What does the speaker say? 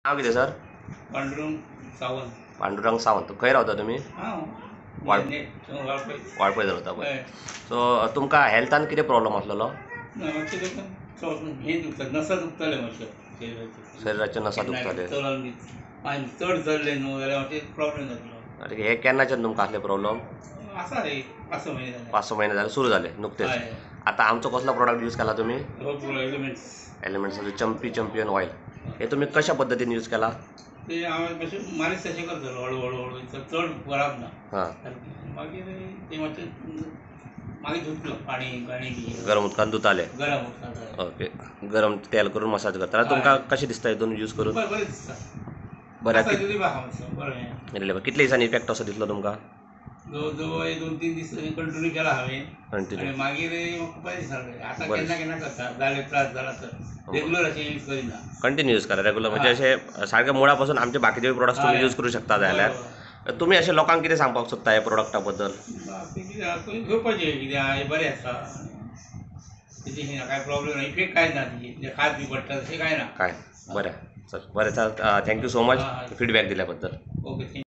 नाव किती सर? पांडुरंग सावंत. पांडुरंग सावंत. खंय रावता तुमी? वाळ वाळपय रावता पळय. हय. सो तुमकां हेल्थान कितें प्रॉब्लम आसलेलो? मातशें हें दुखता, नसां दुखताले मातशे शरिराच्या नसा दुखताले. चड चल्ले न्हू जाल्यार मातशें प्रॉब्लेम जातलो. अरे हे केन्नाच्यान तुमकां असले प्रॉब्लम? आसा रे 5-6 म्हयने जाले. 5-6 महिने झाले सुरू झाले नुकतेच. हय. आता आमचो कसलो प्रोडक्ट यूज केला तुम्ही? एलिमेंट्स. Elements champion oil. हे तुम्ही कशा पद्धतीने यूज केला? ते हांवें मातशें मालीश तशें करतलो हळू हळू चड वराप ना. हां. मागीर ते मातशें मागीर धुतलो पाणी बी गरम उदकान धुताले. गरम उदकांत. ओके. गरम तेल करून मसाज करता. तुमकां कशें दिसता हितून यूज करून? बरें दिसता. बऱ्या रिलीफ आहा मातसो बरें. कितले दिसांनी इफेक्ट असो दिसलो तुमकां? जवळ जवळ 2-3 दीस कंटिन्यू केला हांवें. कंटिन्यू. आनी मागीर म्हाका बरें दिसलें. आतां बरें. केन्ना केन्ना करता जाले त्रास जाला तर रेगुलर अशें यूज करिना. कंटिन्यू यूज करा रेगुलर म्हणजे असे सारखे मुळापासून आमचे बाकीचे प्रोडक्ट्स तुम्ही यूज करू शकता जाल्यार. तुम्ही अशें लोकांक कितें सांगपाक सोदता ह्या प्रोडक्टा बद्दल? घेवपाचें कितें आहा हें बरें आसता. तेजें कांय प्रॉब्लेम ना, इफेक्ट कांय ना तेजें खाज बी पडटा तशें कांय ना. काय बरें. चल बरें चल थँक्यू सो मच फीडबॅक दिल्या बद्दल. ओके.